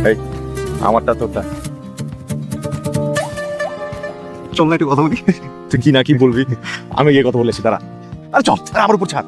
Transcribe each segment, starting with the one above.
এই আমারটা তোরটা। চল না একটু কথা বলি। তুই কি না কি বলবি, আমি গিয়ে কথা বলেছি দাঁড়া। আরে চল আমার উপর ছাড়।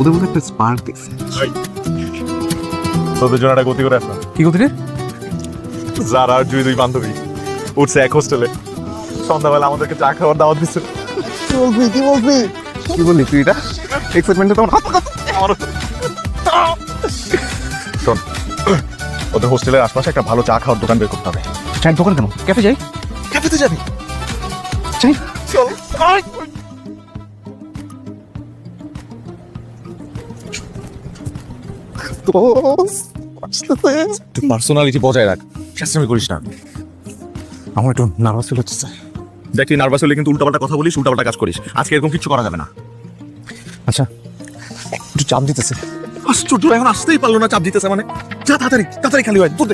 ওদের মধ্যে একটা স্পার্ক দেখছে। তোদের জন্য একটা গতি করে আসলাম। কি করতে রে? যারা আর দুই বান্ধবী উঠছে এক হোস্টেলে, সন্ধ্যাবেলা আমাদেরকে চা খাওয়ার দাওয়াত দিচ্ছে। কি বললি তুই? এটা এক্সাইটমেন্টে তোমার শোন, ওদের হোস্টেলের আশপাশে একটা ভালো চা খাওয়ার দোকান বের করতে হবে। চায়ের দোকান কেন? ক্যাফে যাই। ক্যাফেতে যাবি? যাই। চল। তুই পার্সোনালিটি বজায় রাখ, চেষ্টা করিস না। আমার একটু নার্ভাস ফিল হচ্ছে। দেখ তুই নার্ভাস হলে কিন্তু উল্টাপাল্টা কথা বলিস, উল্টাপাল্টা কাজ করিস। আজকে এরকম কিছু করা যাবে না। আচ্ছা, একটু চাপ দিতেছে। আশ্চর্য, এখন আসতেই পারলো না, চাপ দিতেছে মানে। যা তাড়াতাড়ি তাড়াতাড়ি খালি হয় তোর।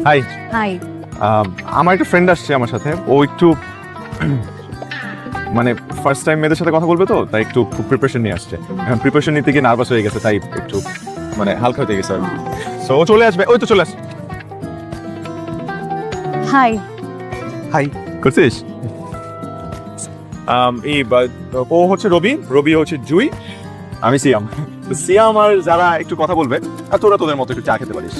High high. আমার একটা ফ্রেন্ড আসছে আমার সাথে। ও একটু মানে ফার্স্ট টাইম মেয়েদের সাথে কথা বলবে তো, তাই একটু প্রিপারেশন নিয়ে আসছে। এখন প্রিপারেশন নিতে গিয়ে নার্ভাস হয়ে গেছে, তাই একটু মানে হালকা হয়ে গেছে আর কি। সো ও চলে আসবে, ওই তো চলে আসবে। হাই। হাই করছিস? ও হচ্ছে রবি, রবি হচ্ছে জুই, আমি সিয়াম। তো সিয়াম আর যারা একটু কথা বলবে, আর তোরা তোদের মতো একটু চা খেতে পারিস।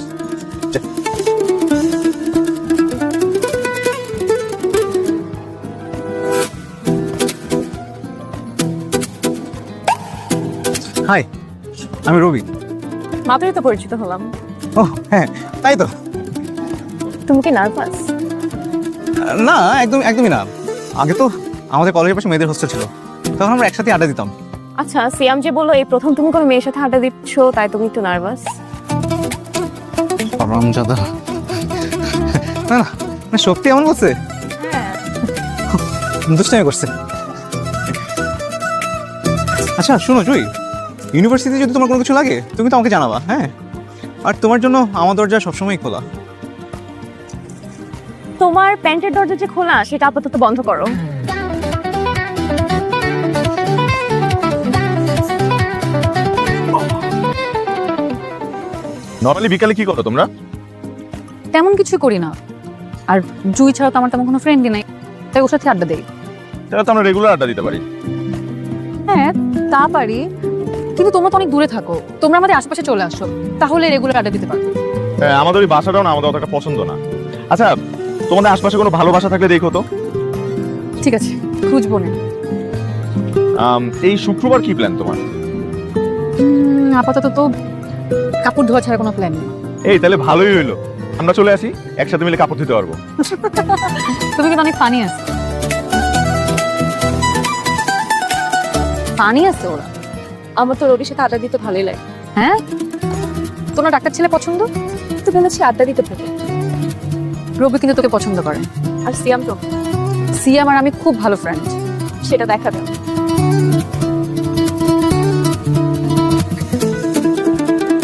হাই, আমি রবি। মাত্রই তো পরিচিত হলাম। ও হ্যাঁ, তাই তো। তুমি কি নার্ভাস? না, একদমই না। আগে তো আমাদের কলেজের পাশে মেয়েদের হোস্টেল ছিল, তখন আমরা একসাথে আড্ডা দিতাম। আচ্ছা, সিয়াম যে বললো এই প্রথম তুমি কোনো মেয়ের সাথে আড্ডা দিচ্ছ, তাই তুমি একটু নার্ভাস? হারামজাদা। না না না, সত্যি এমন বলছে? হ্যাঁ। দুষ্টামি করছে। আচ্ছা শোনো জুই, ইউনিভার্সিটিতে যদি তোমার কোনো কিছু লাগে তুমি তো আমাকে জানাবা, হ্যাঁ? আর তোমার জন্য আমার দরজা সবসময় খোলা। তোমার প্যান্টের দরজা যে খোলা, সেটা আপাতত বন্ধ করো। নর্মালি বিকালে কি করো তোমরা? তেমন কিছু করি না, আর জুই ছাড়া তো আমার তেমন কোনো ফ্রেন্ডই নাই, তাই ওর সাথে আড্ডা দেই। তাহলে তো আমরা রেগুলার আড্ডা দিতে পারি। হ্যাঁ তা পারি, কিন্তু তোমরা তো অনেক দূরে থাকো। তোমরা আমাদের আশপাশে চলে আসো, তাহলে রেগুলার আড্ডা দিতে পারো। হ্যাঁ, আমাদের ওই বাসাটাও না আমাদের অতটা পছন্দ না। আচ্ছা, তোমাদের আশপাশে কোনো ভালো বাসা থাকলে দেখো তো। ঠিক আছে, খুঁজবো না। এই শুক্রবার কি প্ল্যান তোমার? আপাতত তো কাপড় ধোয়া ছাড়া কোনো প্ল্যান নেই। এই তাহলে ভালোই হইলো, আমরা চলে আসি, একসাথে মিলে কাপড় ধুতে পারবো। তুমি কিন্তু অনেক ফানি আছে। ফানি আছে ওরা। আমার তো রবির সাথে আড্ডা দিতে ভালোই লাগে। হ্যাঁ, তোমার ডাক্তার ছেলে পছন্দ? তো ভেবেছি আড্ডা দিতে পারি। রবি কিন্তু তোকে পছন্দ করে। আর সিয়াম তো, সিয়াম আর আমি খুব ভালো ফ্রেন্ড। সেটা দেখা যাবে।